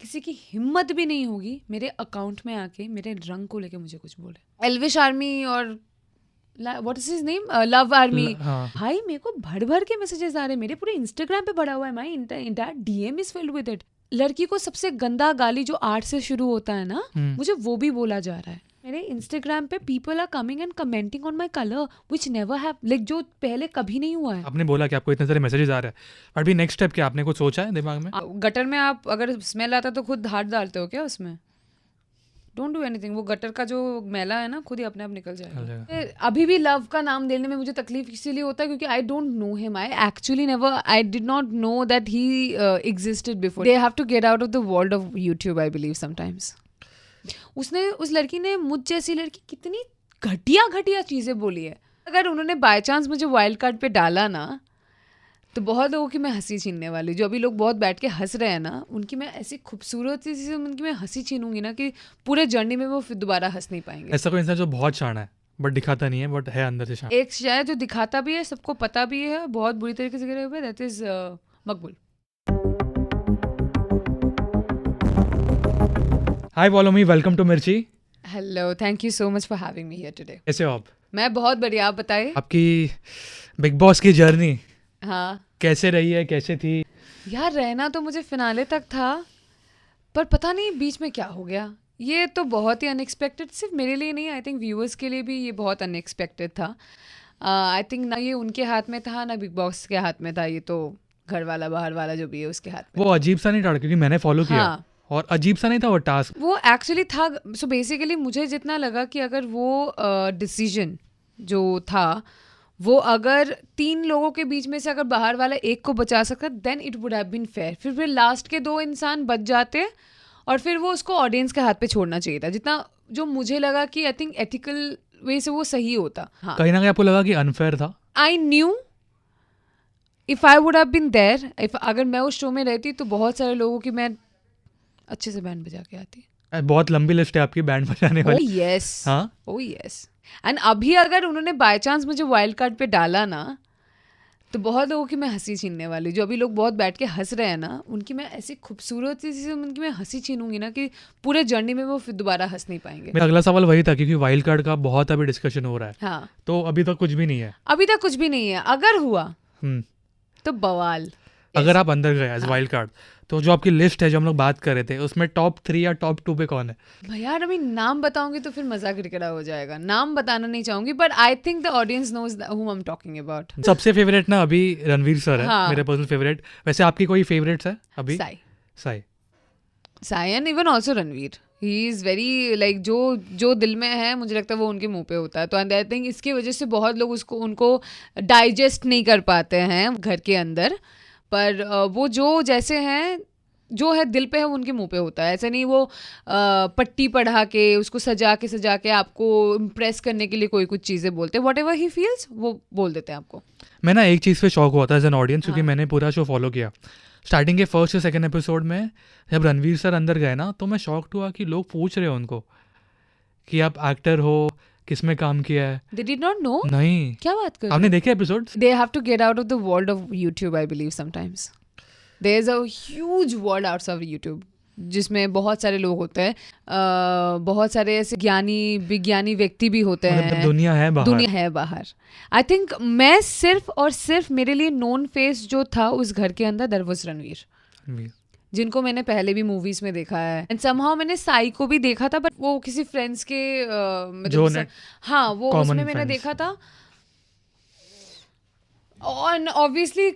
किसी की हिम्मत भी नहीं होगी मेरे अकाउंट में आके मेरे रंग को लेके मुझे कुछ बोले। एल्विश आर्मी और what is his name, love army. हाँ भाई मेरे को भर भर के मैसेजेस आ रहे हैं, मेरे पूरे इंस्टाग्राम पे भरा हुआ है, my entire DM is filled with it. लड़की को सबसे गंदा गाली जो आर्ट से शुरू होता है ना, मुझे वो भी बोला जा रहा है। मेरे इंस्टाग्राम पे people are coming and commenting on my colour which never have, like जो पहले कभी नहीं हुआ है। आपने बोला कि आपको इतने सारे मैसेजेस आ रहे हैं, बट भी नेक्स्ट स्टेप क्या आपने कुछ सोचा है दिमाग में? गटर में आप अगर स्मेल आता तो खुद हाथ डालते हो क्या उसमें? डोंट डू एनीथिंग, वो गटर का जो मैला है ना खुद ही अपने आप निकल जाएगा। अभी भी लव का नाम लेने में मुझे तकलीफ इसीलिए होता है क्योंकि I don't know him, I actually never, I did not know that he existed before. They have to get out of the world of YouTube, I believe sometimes. उसने, उस लड़की ने, मुझ जैसी लड़की कितनी घटिया घटिया चीज़ें बोली है। अगर उन्होंने बाय चांस मुझे वाइल्ड कार्ड पे डाला ना, तो बहुत लोगों की मैं हंसी छीनने वाली, जो अभी लोग बहुत बैठ के हंस रहे हैं ना, उनकी मैं ऐसी खूबसूरती से उनकी मैं हंसी छीनूंगी ना कि पूरे जर्नी में वो फिर दोबारा हंस नहीं पाएंगे। ऐसा कोई इंसान जो बहुत शाना है बट दिखाता नहीं है, बट है अंदर से शाना? एक शायद जो दिखाता भी है, सबको पता भी है, बहुत बुरी तरीके से गिरे हुए, that is Maqbool. Hi वॉलोमी, welcome to मिर्ची। Hello, thank you so much for having me here today. कैसे हो आप? मैं बहुत बढ़िया, आप बताइए। आपकी बिग बॉस की जर्नी हाँ कैसे रही है, कैसे थी? यार, रहना तो मुझे फिनाले तक था, पर पता नहीं बीच में क्या हो गया। ये तो बहुत ही अनएक्सपेक्टेड, सिर्फ मेरे लिए नहीं, आई थिंक व्यूअर्स के लिए भी ये बहुत अनएक्सपेक्टेड था। आई थिंक ना ये उनके हाथ में था ना बिग बॉस के हाथ में था, ये तो घर वाला बाहर वाला जो भी है उसके हाथ में। वो अजीब सा नहीं था क्योंकि मैंने फॉलो किया। हाँ, और अजीब सा नहीं था वो टास्क, वो एक्चुअली था। सो बेसिकली मुझे जितना लगा कि अगर वो डिसीजन जो था, वो अगर 3 लोगों के बीच में से अगर बाहर वाला एक को बचा सकता, then it would have been fair. फिर लास्ट के 2 इंसान बच जाते और फिर वो उसको ऑडियंस के हाथ पे छोड़ना चाहिए था, जितना जो मुझे लगा कि आई थिंक एथिकल वे से वो सही होता। हाँ, कहीं ना कहीं आपको लगा कि अनफेयर था? I knew if I would have been there, if अगर मैं उस शो में रहती तो बहुत सारे लोगों की मैं अच्छे से बैंड बजा के आती। बहुत लंबी लिस्ट है आपकी बैंड बजाने वाली। ओह यस, हाँ, ओह यस। एंड अभी अगर उन्होंने बाय चांस मुझे वाइल्ड कार्ड पे डाला ना, तो बहुत लोगों की मैं हंसी छीनने वाली, जो अभी लोग बहुत बैठ के हंस रहे हैं ना, उनकी मैं ऐसी खूबसूरती से उनकी मैं हंसी छीनूंगी ना कि पूरे जर्नी में वो फिर दोबारा हंस नहीं पाएंगे। मेरा अगला सवाल वही था क्योंकि वाइल्ड कार्ड का बहुत अभी डिस्कशन हो रहा है। हाँ, तो अभी तक कुछ भी नहीं है। अभी तक कुछ भी नहीं है। अगर हुआ हम्म तो बवाल। अगर आप अंदर गए एज हाँ। वाइल्ड कार्ड, तो जो आपकी लिस्ट है जो हम लोग बात कर रहे थे, उसमें टॉप 3 या टॉप 2 पे कौन है? यार अभी नाम बताऊंगी तो फिर मजाक किरकिरा हो जाएगा, नाम बताना नहीं चाहूंगी, but I think the audience knows whom I am talking about. सबसे फेवरेट ना अभी रणवीर सर है। हाँ। मेरे पर्सनल फेवरेट। वैसे आपकी कोई फेवरेट्स है अभी? Sai, Sai. Sai and even also Ranveer. He is very like, जो दिल में है मुझे लगता है वो उनके मुंह पे होता है। तो आई थिंक इसकी वजह से बहुत लोग उनको डाइजेस्ट नहीं कर पाते हैं घर के अंदर, पर वो जो जैसे हैं, जो है दिल पे है, वो उनके मुंह पे होता है। ऐसा नहीं वो पट्टी पढ़ा के उसको सजा के आपको इम्प्रेस करने के लिए कोई कुछ चीज़ें बोलते हैं। वॉट एवर ही फील्स वो बोल देते हैं आपको। मैं ना एक चीज़ पे शॉक हुआ था एज एन ऑडियंस, क्योंकि हाँ। मैंने पूरा शो फॉलो किया। स्टार्टिंग के फर्स्ट या सेकंड एपिसोड में जब रणवीर सर अंदर गए ना, तो मैं शॉक्ड हुआ कि लोग पूछ रहे हैं उनको कि आप एक्टर हो, किस में काम किया है। They did not no. नहीं, क्या बात कर रहे आपने हो? देखे episodes? They have to get out of the world of YouTube, I believe sometimes. There's a huge world outside of YouTube, जिसमें बहुत सारे लोग होते हैं, बहुत सारे ऐसे विज्ञानी व्यक्ति भी होते हैं। दुनिया है बाहर। दुनिया है बाहर। आई थिंक मैं सिर्फ और सिर्फ मेरे लिए नोन फेस जो था उस घर के अंदर, दैट वाज रणवीर, जिनको मैंने पहले भी मूवीज में देखा है। एंड समहाउ मैंने साई को भी देखा था, बट वो किसी फ्रेंड्स के हाँ, वो उसमें मैंने देखा था। और ऑब्वियसली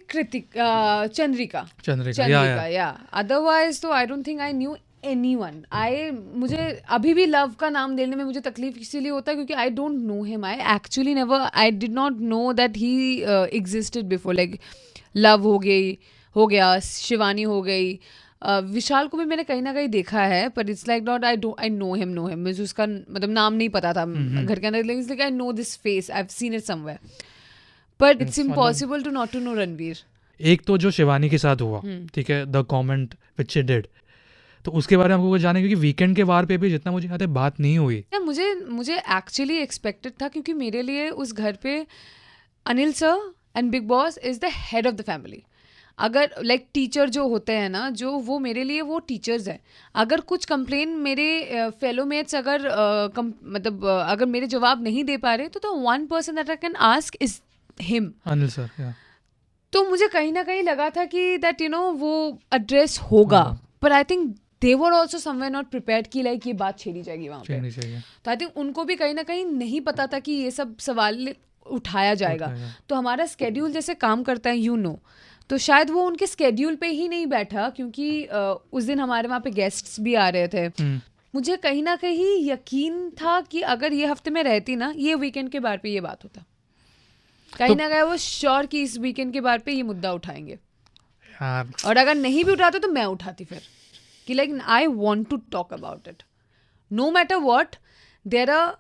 चंद्रिका या अदरवाइज तो I don't think I knew anyone. मुझे अभी भी लव का नाम लेने में मुझे तकलीफ इसीलिए होता है क्योंकि I don't know him, I actually never, I did not know that he existed before. Like love हो गया, शिवानी हो गई, विशाल को भी मैंने कहीं ना कहीं देखा है, पर it's like not I know him मुझे उसका मतलब नाम नहीं पता था घर के अंदर, लेकिन I know this face, I have seen it somewhere, but it's impossible to not to know Ranveer. एक तो जो शिवानी के साथ हुआ, ठीक है, the comment which she did, तो उसके बारे में हमको कुछ जाने, क्योंकि वीकेंड के वार पे भी जितना मुझे याद है बात नहीं हुई। मुझे एक्चुअली एक्सपेक्टेड था, क्योंकि मेरे लिए उस घर पे Anil sir and big boss is the head of the family. अगर लाइक टीचर जो होते हैं ना, जो वो मेरे लिए वो टीचर्स है. अगर कुछ कंप्लेन मेरे फेलो मेट्स अगर मतलब अगर मेरे जवाब नहीं दे पा रहे तो the one person that I can ask is him. Anil sir, या तो मुझे कहीं ना कहीं लगा था कि दैट वो एड्रेस होगा, पर I think they were also somewhere not prepared कि लाइक ये बात छेड़ी जाएगी वहाँ पे. चाहिए चाहिए. तो आई थिंक उनको भी कहीं ना कहीं नहीं पता था कि ये सब सवाल उठाया जाएगा. तो हमारा स्केड्यूल जैसे काम करता है तो शायद वो उनके स्केड्यूल पे ही नहीं बैठा, क्योंकि उस दिन हमारे वहाँ पे गेस्ट्स भी आ रहे थे. मुझे कहीं ना कहीं यकीन था कि अगर ये हफ्ते में रहती ना, ये वीकेंड के बार पे ये बात होता. कहीं ना कहीं वो श्योर कि इस वीकेंड के बार पे ये मुद्दा उठाएंगे. और अगर नहीं भी उठाते तो मैं उठाती फिर कि like I want to talk about it no matter what. There are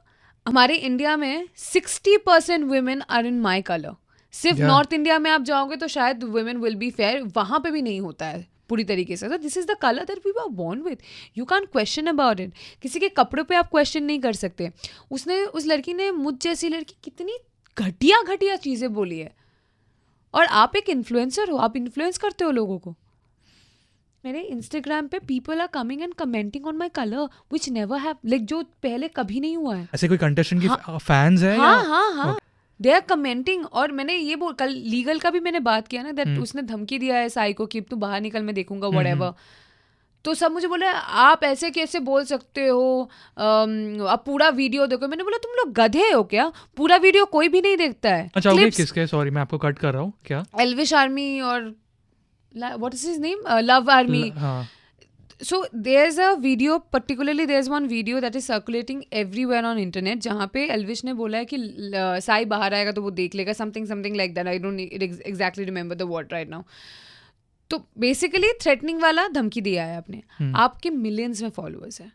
हमारे इंडिया में 60% women are in my colour. सिर्फ नॉर्थ इंडिया में आप जाओगे तो शायद वुमेन विल बी फेयर, वहाँ पे भी नहीं होता है पूरी तरीके से. This is the colour that we were born with. You can question about it. किसी के कपड़ों पे आप क्वेश्चन नहीं कर सकते. उस लड़की ने, मुझ जैसी लड़की, कितनी घटिया घटिया चीज़ें बोली है. और आप एक इन्फ्लुएंसर हो, आप इन्फ्लुएंस करते हो लोगों को. मेरे इंस्टाग्राम पे people are coming and commenting on my colour which never have, like जो पहले कभी नहीं हुआ है. ऐसे कोई कंटेस्टेंट की फैंस है? हाँ दे आर कमेंटिंग. और मैंने ये कल लीगल का भी मैंने बात किया ना, दैट उसने धमकी दिया है साई को कि तू बाहर निकल, मैं देखूंगा व्हाटएवर. तो सब मुझे बोले आप ऐसे कैसे बोल सकते हो, आप पूरा वीडियो देखो. मैंने बोला तुम लोग गधे हो क्या? पूरा वीडियो कोई भी नहीं देखता है. अच्छा ओके, किसके? सॉरी मैं आपको कट कर रहा हूँ. क्या? एल्विश आर्मी और what is his name, love army. So there's a video, particularly there's one video that is circulating everywhere on internet, जहाँ पे एल्विश ने बोला है कि साई बाहर आएगा तो वो देख लेगा, something like that. I don't exactly remember the word right now. तो बेसिकली थ्रेटनिंग वाला धमकी दिया है आपने. आपके मिलियंस में फॉलोअर्स है.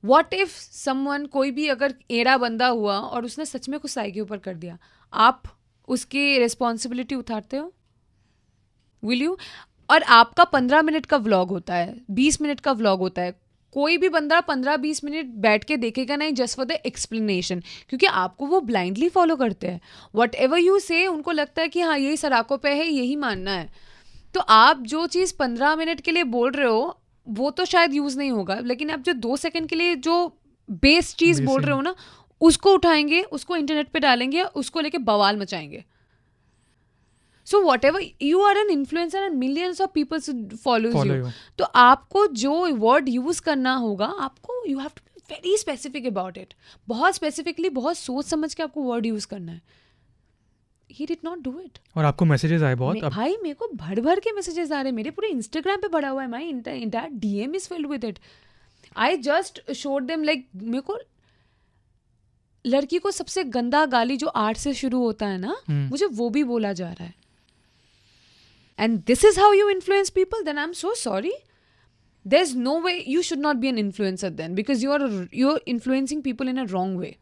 व्हाट इफ समवन, कोई भी अगर एड़ा बंदा हुआ और उसने सच में कुछ साई के ऊपर कर दिया, आप उसकी रिस्पॉन्सिबिलिटी उठाते हो? Will you? और आपका 15 मिनट का व्लॉग होता है, 20 मिनट का व्लॉग होता है. कोई भी बंदा 15-20 मिनट बैठ के देखेगा नहीं जस्ट फॉर द एक्सप्लेनेशन, क्योंकि आपको वो ब्लाइंडली फॉलो करते हैं. वट एवर यू से उनको लगता है कि हाँ यही सराकों पे है, यही मानना है. तो आप जो चीज़ 15 मिनट के लिए बोल रहे हो वो तो शायद यूज़ नहीं होगा, लेकिन आप जो 2 सेकंड के लिए जो बेस चीज़ बोल रहे हो ना, उसको उठाएंगे, उसको इंटरनेट पे डालेंगे, उसको लेके बवाल मचाएंगे. So whatever, you are an influencer and millions of people follows you. तो आपको जो word use करना होगा, आपको you have to be very specific about it. बहुत specifically, बहुत सोच समझ के आपको word use करना है. He did not do it. और आपको मैसेजेस आए बहुत? भाई मेरे को भर भर के मैसेजेस आ रहे हैं. मेरे पूरे इंस्टाग्राम पे पड़ा हुआ है. My entire DM is filled with it. I just showed them like, मेरे को लड़की को सबसे गंदा गाली जो आर्ट से शुरू होता है ना, मुझे वो भी बोला जा रहा है. And this is how you influence people? Then I'm so sorry. There's no way you should not be an influencer then, because you're influencing people in a wrong way.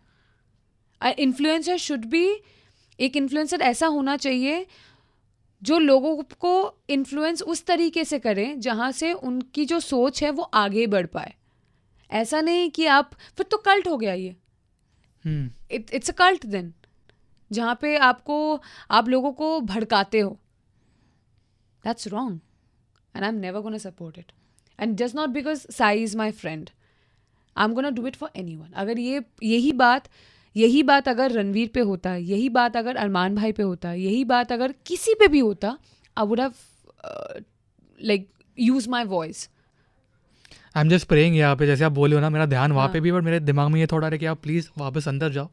An influencer should be, एक influencer ऐसा होना चाहिए जो लोगों को influence उस तरीके से करे जहाँ से उनकी जो सोच है वो आगे बढ़ पाए. ऐसा नहीं कि आप, फिर तो कल्ट हो गया ये. It's a cult then, जहाँ पे आप लोगों को भड़काते हो. That's wrong. And I'm never going to support it. And just not because Sai is my friend. I'm going to do it for anyone. अगर यही बात अगर रणवीर पे होता, यही बात अगर अरमान भाई पे होता, यही बात अगर किसी पे भी होता, I would have like used my voice. I'm just praying यहाँ पे, जैसे आप बोले हो ना, मेरा ध्यान वहाँ पे भी, बट मेरे दिमाग में ये थोड़ा रहे कि आप प्लीज़ वापस अंदर जाओ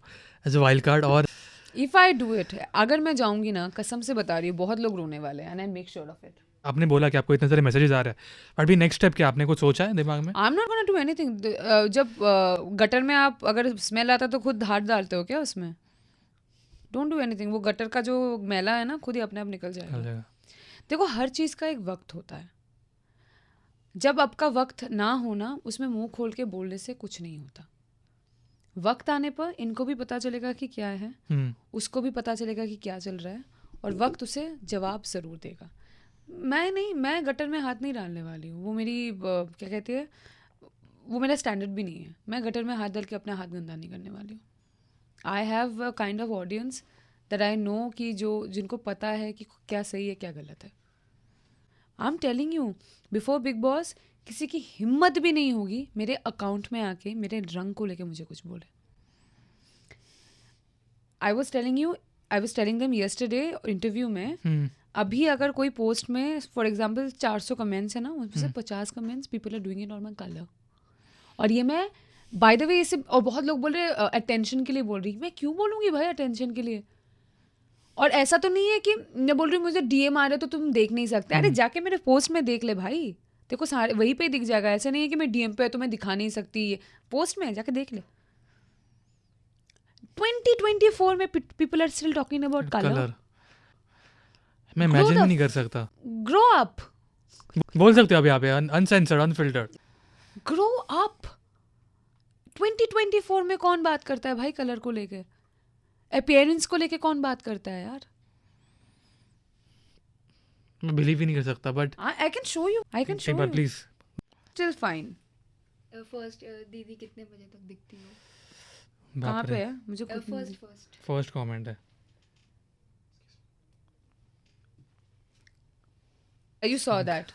एज अ वाइल्ड कार्ड. और If I do it, अगर मैं जाऊंगी ना, कसम से बता रही हूँ, बहुत लोग रोने वाले हैं. And I make sure of it. आपने बोला कि आपको इतने सारे मैसेजेस आ रहे हैं, बट भी नेक्स्ट स्टेप क्या, आपने कुछ सोचा है दिमाग में? I'm not gonna do anything. जब गटर में आप अगर स्मेल आता तो खुद हाथ डालते हो क्या उसमें? Don't do anything. वो गटर का जो मैला है ना, खुद ही अपने आप निकल जाएगा. देखो हर चीज़ का एक वक्त होता है. जब आपका वक्त ना होना, उसमें मुंह खोल के बोलने से कुछ नहीं होता. वक्त आने पर इनको भी पता चलेगा कि क्या है, उसको भी पता चलेगा कि क्या चल रहा है, और वक्त उसे जवाब ज़रूर देगा. मैं गटर में हाथ नहीं डालने वाली हूँ. वो मेरी क्या कहती है, वो मेरा स्टैंडर्ड भी नहीं है. मैं गटर में हाथ डाल के अपना हाथ गंदा नहीं करने वाली हूँ. I have a kind of audience that I know कि जिनको पता है कि क्या सही है क्या गलत है. I am telling you, before big boss किसी की हिम्मत भी नहीं होगी मेरे अकाउंट में आके मेरे रंग को लेके मुझे कुछ बोले. I was telling them yesterday interview में, अभी अगर कोई पोस्ट में फॉर एग्जाम्पल 400 कमेंट्स है ना, उसमें से 50 comments people are doing it on my colour. और ये मैं बाय द वे इसे, और बहुत लोग बोल रहे अटेंशन के लिए बोल रही, मैं क्यों बोलूँगी भाई अटेंशन के लिए? और ऐसा तो नहीं है कि मैं बोल रही हूँ मुझे डीएम आ रहे तो तुम देख नहीं सकते. अरे जाके मेरे पोस्ट में देख ले भाई, देखो सारे वहीं पे दिख जाएगा. ऐसा नहीं है कि मैं डीएम पे है तो मैं दिखा नहीं सकती, पोस्ट में जाके देख ले. 2024 में people are still talking about colour. मैं इमेजिन भी नहीं कर सकता. Grow up. बोल सकते हो अब यहाँ पे अनसेंसर्ड अनफिल्टर्ड. Grow up. 2024 में कौन बात करता है भाई कलर को लेके? अपीयरेंस को लेके कौन बात करता है यार? मैं बिलीव ही नहीं कर सकता. But I can show you, please. Still fine. First दीदी कितने बजे तक दिखती हो? कहाँ पे है मुझे फर्स्ट कमेंट है. You saw that.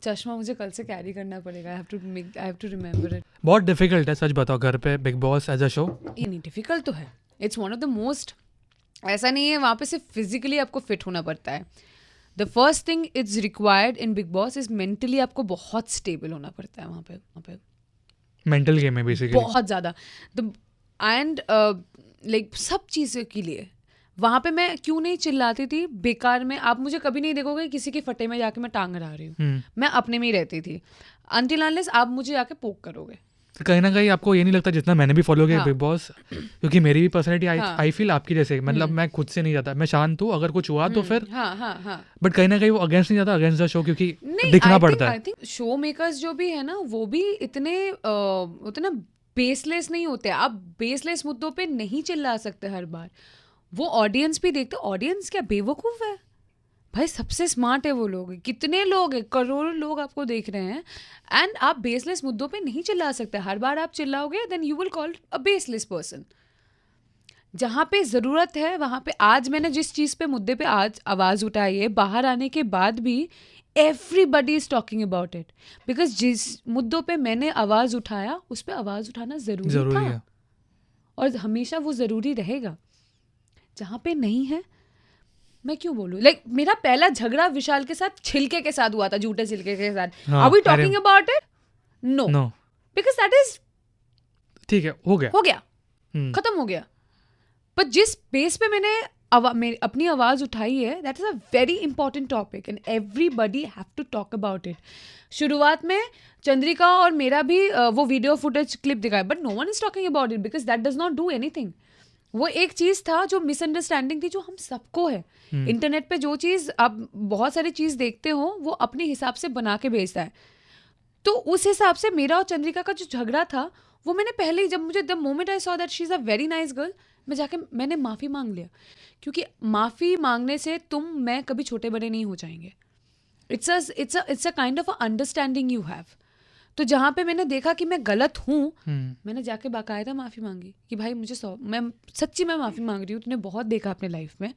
चश्मा मुझे कल से कैरी करना पड़ेगा. I have to remember it. बहुत डिफिकल्ट है सच बताओ घर पे Bigg Boss as a show. ये नहीं डिफिकल्ट तो है. It's one of the most. ऐसा नहीं है वहाँ पे सिर्फ फिजिकली आपको फिट होना पड़ता है. The first thing it's required in big boss is mentally आपको बहुत स्टेबल होना पड़ता है वहाँ पे. मेंटल गेम है बेसिकली. बहुत ज़्यादा. एंड लाइक सब चीज़ों के लिए वहाँ पे मैं क्यों नहीं चिल्लाती थी बेकार में. आप मुझे कभी नहीं देखोगे किसी के फटे में जाके मैं टांग रहा रही हूँ. मैं अपने में ही रहती थी. अनटिल अनलेस आप मुझे जाके पोक करोगे. कहीं ना कहीं आपको ये नहीं लगता जितना मैंने भी फॉलो किया बिग बॉस, क्योंकि मेरी भी पर्सनैलिटी आई फील आपकी जैसे, मतलब मैं खुद से नहीं जाता, मैं शांत हूँ, अगर कुछ हुआ तो फिर. बट कहीं ना कहीं वो अगेंस्ट नहीं जाता, अगेंस्ट द शो, क्योंकि दिखना पड़ता है. आई थिंक शो मेकर्स जो भी है ना वो भी उतना बेसलेस नहीं होते. आप बेसलेस मुद्दों पे नहीं चिल्ला सकते हर बार. वो ऑडियंस भी देखते. ऑडियंस क्या बेवकूफ़ है भाई? सबसे स्मार्ट है वो लोग. कितने लोग हैं, करोड़ों लोग आपको देख रहे हैं. एंड आप बेसलेस मुद्दों पे नहीं चिल्ला सकते. हर बार आप चिल्लाओगे then you will called a baseless person. जहाँ पे ज़रूरत है वहाँ पे. आज मैंने जिस चीज़ पे मुद्दे पे आज आवाज़ उठाई है, बाहर आने के बाद भी everybody is talking about it. Because जिस मुद्दों पे मैंने आवाज़ उठाया उस पर आवाज़ उठाना ज़रूरी था है. और हमेशा वो ज़रूरी रहेगा. जहाँ पे नहीं है मैं क्यों बोलूँ. लाइक मेरा पहला झगड़ा विशाल के साथ छिलके के साथ हुआ था, झूठे छिलके के साथ. Are we talking about it? No, because that is ठीक है, हो गया खत्म हो गया. पर जिस बेस पे मैंने अपनी आवाज़ उठाई है that is a very important topic and everybody have to talk about it. शुरुआत में चंद्रिका और मेरा भी वो वीडियो फुटेज क्लिप दिखाया, but no one is talking about it because that does not do anything. वो एक चीज़ था जो मिसअंडरस्टैंडिंग थी जो हम सबको है. इंटरनेट पे जो चीज़ आप बहुत सारी चीज़ देखते हो वो अपने हिसाब से बना के भेजता है. तो उस हिसाब से मेरा और चंद्रिका का जो झगड़ा था वो मैंने पहले ही, जब मुझे the moment I saw that she is a very nice girl, मैं जाके मैंने माफ़ी मांग लिया. क्योंकि माफ़ी मांगने से मैं कभी छोटे बड़े नहीं हो जाएंगे. It's a kind of a understanding you have. तो जहाँ पे मैंने देखा कि मैं गलत हूँ मैंने जाके बाकायदा माफ़ी मांगी कि भाई मुझे मैं सच्ची मैं माफ़ी मांग रही हूँ. तूने बहुत देखा अपने लाइफ में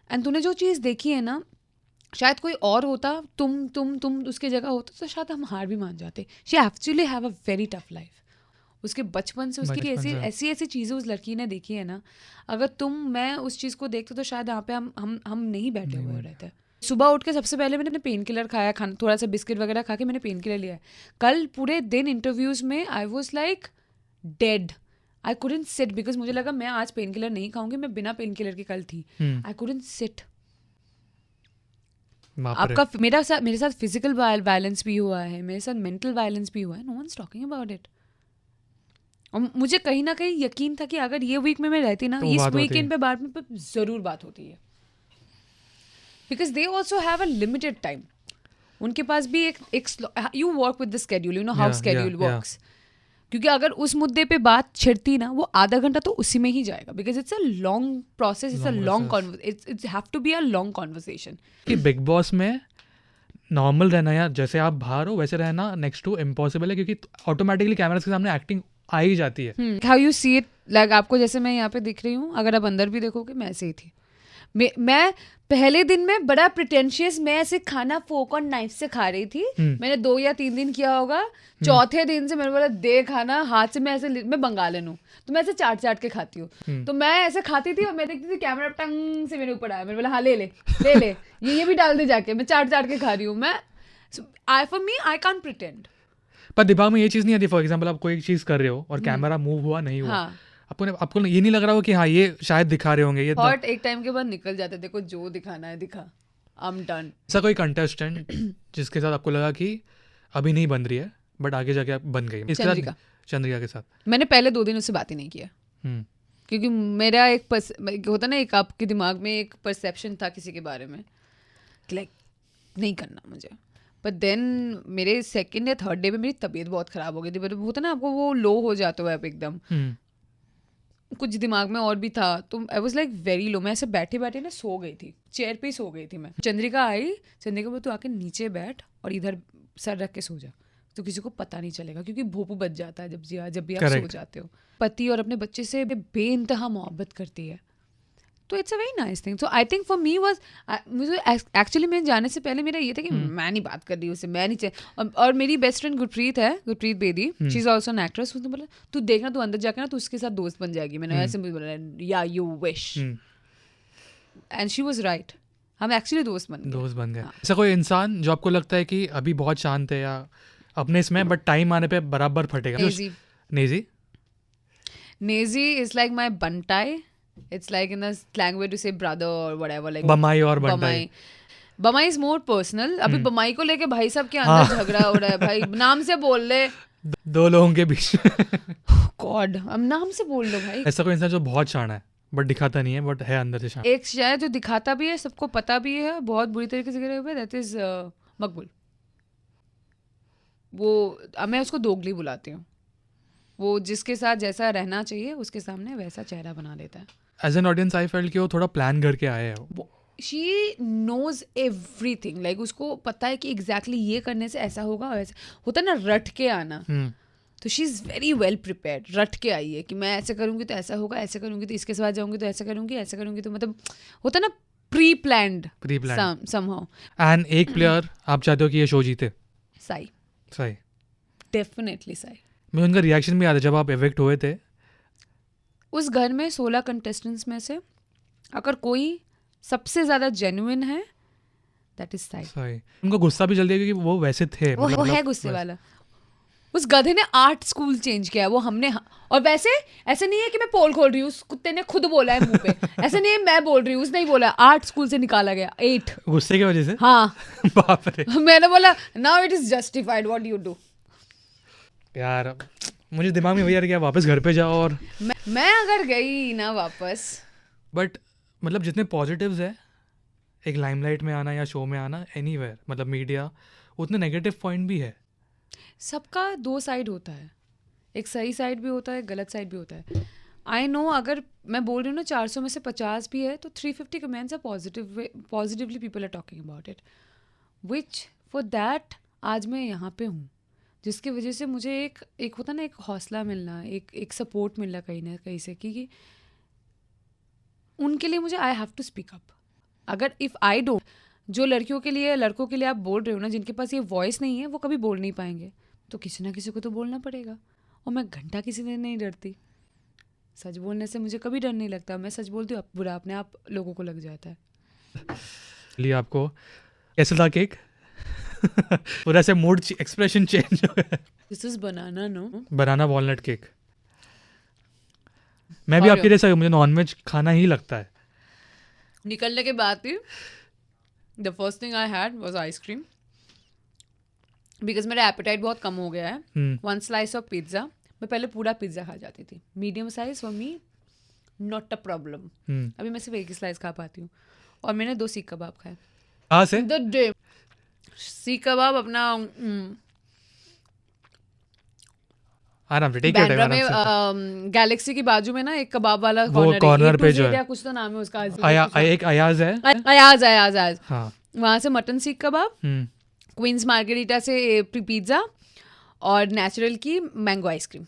एंड तूने जो चीज़ देखी है ना, शायद कोई और होता, तुम उसके जगह होता तो शायद हम हार भी मान जाते. She actually have a very tough life. उसके बचपन से उसकी ऐसी चीज़ें उस लड़की ने देखी है ना, अगर मैं उस चीज़ को देखते तो शायद यहाँ पे हम नहीं बैठे हुए रहते. सुबह उठ के सबसे पहले मैंने पेन किलर खाया, थोड़ा सा बिस्किट वगैरह खा के मैंने पेन किलर लिया है. कल पूरे दिन इंटरव्यूज़ में I was like dead. I couldn't sit because मुझे लगा मैं आज पेन किलर नहीं खाऊंगी. मैं बिना पेन किलर की कल थी. I couldn't sit. आपका मेरे साथ फिजिकल वायलेंस भी हुआ है, मेरे साथ मेंटल वायलेंस भी हुआ है. No one is talking about it. और मुझे कहीं ना कहीं यकीन था कि अगर ये वीक में मैं रहती ना, इस वीकेंड पे बाद में ज़रूर बात होती है. Because they also have a limited time. उनके पास भी एक you work with the schedule, you know how schedule works. क्योंकि अगर उस मुद्दे पे बात छिड़ती ना, वो आधा घंटा तो उसी में ही जाएगा. Because it's a long process, it's a long it's have to be a long conversation. कि बिग बॉस में नॉर्मल रहना या जैसे आप बाहर हो वैसे रहना नेक्स्ट टू इम्पॉसिबल है, क्योंकि ऑटोमेटिकली कैमरास के सामने एक्टिंग आ ही जाती है. How you see it, like आपको जैसे मैं यहाँ पे दिख रही हूँ, अगर आप अंदर भी देखोगे मैं ऐसे ही थी. मैं पहले दिन में बड़ा प्रिटेंशियस, मैं ऐसे खाना फोक और नाइफ से खा रही थी। मैंने 2 या 3 दिन किया होगा। चौथे दिन से मैंने बोला दे खाना हाथ से, मैं बंगालन हूँ तो मैं ऐसे चाट के खाती हूँ। तो मैं ऐसे खाती थी और मैं देखती थी कैमरा टंग से मेरे ऊपर आया, मैंने बोला हाँ ले ये भी डाल दे जाके, मैं चाट के खा रही हूँ मैं। For me I can't pretend. पर दिमाग में ये चीज़ नहीं आती, फॉर एग्जाम्पल आप कोई चीज़ कर रहे हो और कैमरा मूव हुआ नहीं हुआ, आपको ये नहीं लग रहा हो कि हाँ ये शायद दिखा रहे होंगे, ये थॉट एक टाइम के बाद निकल जाता है, देखो जो दिखाना है दिखा, आई एम डन। ऐसा कोई कंटेस्टेंट जिसके साथ आपको लगा कि अभी नहीं बन रही है बट आगे जाके आप बन गई? चंद्रिका के साथ मैंने पहले 2 दिन उससे बात ही नहीं किया, क्योंकि मेरा एक होता ना, एक आपके दिमाग में एक परसेप्शन था किसी के बारे में, लाइक नहीं करना मुझे। बट देन मेरे 2nd या 3rd डे पे मेरी तबीयत बहुत ख़राब हो गई थी। बट होता ना आपको वो लो हो जाते हो आप एकदम, कुछ दिमाग में और भी था, तो आई वॉज लाइक वेरी लो। मैं ऐसे बैठे ना सो गई थी, चेयर पे ही सो गई थी मैं। चंद्रिका आई, चंद्रिका बोली तू आके नीचे बैठ और इधर सर रख के सो जा, तो किसी को पता नहीं चलेगा, क्योंकि भोपू बच जाता है जब भी आप सो जाते हो। पति और अपने बच्चे से बेइंतहा मोहब्बत करती है, तो it's a very nice thing. So I think for me was, मुझे एक्चुअली मैं जाने से पहले मेरा ये था कि मैं नहीं बात कर रही उससे, मैं नहीं और मेरी best friend Gurpreet Bedi, she is also an actress. उसने बोला तू देखना, तू अंदर जाकर ना तू उसके साथ दोस्त बन जाएगी। मैंने ऐसे बोला या you wish, and she was right, हम एक्चुअली दोस्त बन गए। ऐसा कोई इंसान जो आपको लगता है कि अभी बहुत शांत है या अपने इसमें, बट टाइम आने पे बराबर फटेगा? नेजी इज लाइक माई बंटाई। It's like in the slang way to say brother or whatever, like बमाई और बंटाई। बमाई is more personal। अभी बमाई को लेके भाई साहब के अंदर झगड़ा हो रहा है भाई, नाम से बोल ले 2 लोगों के बीच। गॉड, अब नाम से बोल लो भाई। ऐसा कोई इंसान जो बहुत शाना है बट दिखाता नहीं है, बट है अंदर से शाना। एक शायद जो दिखाता भी है, सबको पता भी है, बहुत बुरी तरीके से गिरे हुए, दैट इज मकबूल। वो मैं उसको दोगली बुलाती हूँ। वो जिसके साथ जैसा रहना चाहिए उसके सामने वैसा चेहरा बना लेता है। As an audience I felt कि वो थोड़ा प्लान करके आए हैं। शी नोज एवरीथिंग, लाइक उसको पता है कि एग्जैक्टली ये करने से ऐसा होगा, वैसा होता है ना, रट के आना। तो she is very well prepared, रट के आई है कि मैं ऐसे करूँगी तो ऐसा होगा, ऐसे करूँगी तो इसके साथ जाऊँगी तो ऐसा करूँगी तो मतलब होता ना प्री प्लान्ड समहाउ। एंड एक प्लेयर आप चाहते हो कि ये शो जीते? साई, डेफिनेटली साई। मुझे उनका रिएक्शन भी याद है जब आप इवेक्ट हुए थे। उस घर में 16 कंटेस्टेंट्स में से अगर कोई सबसे ज्यादा जेन्युइन है दैट इज साई। उनको गुस्सा भी जल्दी है क्योंकि वो वैसे थे, वो है गुस्से वाला। उस गधे ने 8 स्कूल चेंज किया, वो हमने, और वैसे ऐसे नहीं है कि मैं पोल खोल रही हूँ, उस कुत्ते ने खुद बोला है मुंह पे, ऐसे नहीं है मैं बोल रही हूँ, उसने ही बोला 8 स्कूल से निकाला गया, 8 गुस्से की वजह से। हाँ बाप रे। मैंने बोला now it is justified, what you do. यार मुझे दिमाग में वही आ रहा है कि वापस घर पे जाओ, और मैं अगर गई ना वापस, बट मतलब जितने पॉजिटिव्स है एक लाइमलाइट में आना या शो में आना एनीवेयर, मतलब मीडिया, उतने नेगेटिव पॉइंट भी है। सबका 2 साइड होता है, एक सही साइड भी होता है, गलत साइड भी होता है। आई नो, अगर मैं बोल रही हूँ ना 400 में से 50 भी है तो 350 comments are positively people are talking about it, which for that आज मैं यहाँ पे हूँ, जिसकी वजह से मुझे एक होता ना, एक हौसला मिलना, एक सपोर्ट मिलना कहीं ना कहीं से, कि उनके लिए मुझे I have to speak up. अगर इफ़ आई डोंट, जो लड़कियों के लिए लड़कों के लिए आप बोल रहे हो ना, जिनके पास ये वॉइस नहीं है, वो कभी बोल नहीं पाएंगे, तो किसी ना किसी को तो बोलना पड़ेगा। और मैं घंटा किसी से नहीं डरती, सच बोलने से मुझे कभी डर नहीं लगता। मैं सच बोलती हूँ, बुरा अपने आप लोगों को लग जाता है। लिए आपको कैसे था केक? पूरा से मूड एक्सप्रेशन चेंज हो गया। This is banana, no banana walnut cake. मैं भी आपके जैसा, मुझे नॉनवेज खाना ही लगता है। निकलने के बाद ही the first thing I had was ice cream, because मेरा एपेटाइट बहुत कम हो गया है। 1 स्लाइस ऑफ पिज्ज़ा, मैं पहले पूरा पिज्ज़ा खा जाती थी, medium size for me not a problem. अभी मैं सिर्फ 1 ही स्लाइस खा पाती हूँ। और मैंने 2 सीख कबाब खाए। कहाँ से? द डे सीख कबाब अपना आराम से टेक योर टाइम। गैलेक्सी की बाजू में ना एक कबाब वाला कॉर्नर पे जो है, कुछ तो नाम है उसका, एक अयाज है, अयाज। हाँ, वहाँ से मटन सीख कबाब, क्वींस मार्गेरिटा से पिज्ज़ा, और नेचुरल की मैंगो आइसक्रीम।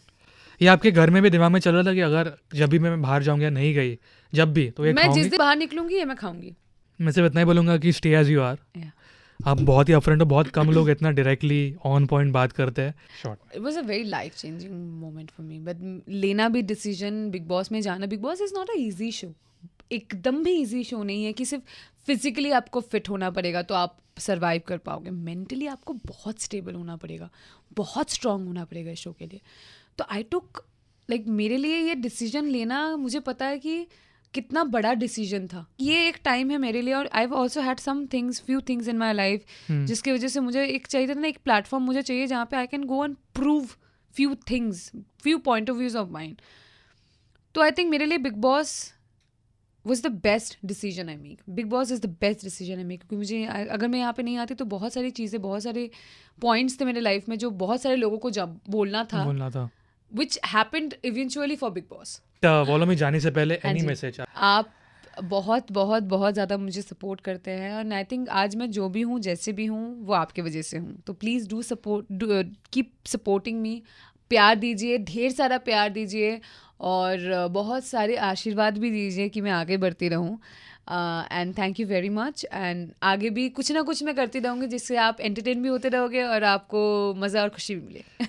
ये आपके घर में भी दिमाग में चल रहा था कि अगर जब भी मैं बाहर जाऊंगी या नहीं गई, जब भी तो मैं जिस दिन बाहर निकलूंगी ये मैं खाऊंगी। मैं सिर्फ इतना ही बोलूँगा कि स्टे एज यू आर। आप बहुत ही अपफ्रंट हो, बहुत कम लोग इतना डायरेक्टली ऑन पॉइंट बात करते हैं। Short it was a very life changing moment for me, but लेना भी डिसीजन बिग बॉस में जाना, big boss is not a easy show, एकदम भी इजी शो नहीं है कि सिर्फ फिजिकली आपको फिट होना पड़ेगा तो आप सर्वाइव कर पाओगे, मेंटली आपको बहुत स्टेबल होना पड़ेगा, बहुत स्ट्रांग होना पड़ेगा इस शो के लिए। तो आई टुक लाइक मेरे लिए ये डिसीजन लेना, मुझे पता है कि कितना बड़ा डिसीजन था। ये एक टाइम है मेरे लिए, और I have also had some things, few things in my life जिसकी वजह से मुझे एक चाहिए था ना, एक प्लेटफॉर्म मुझे चाहिए जहाँ पे I can go and prove few things, few point of views of mind. तो आई थिंक मेरे लिए big boss was the best decision I make. Big boss is the best decision I make, क्योंकि मुझे अगर मैं यहाँ पे नहीं आती तो बहुत सारी चीज़ें, बहुत सारे पॉइंट्स थे मेरे लाइफ में जो बहुत सारे लोगों को जब बोलना था which happened eventually for Big Boss. वॉलो में जाने से पहले एनी मैसेज? आप बहुत बहुत बहुत ज़्यादा मुझे सपोर्ट करते हैं, और आई थिंक आज मैं जो भी हूँ, जैसे भी हूँ, वो आपके वजह से हूँ। तो please do support, keep supporting me, प्यार दीजिए, ढेर सारा प्यार दीजिए, और बहुत सारे आशीर्वाद भी दीजिए कि मैं आगे बढ़ती रहूँ। And thank you very much. And आगे भी कुछ ना कुछ मैं करती रहूँगी जिससे आप एंटरटेन भी होते रहोगे और आपको मज़ा और खुशी भी मिले।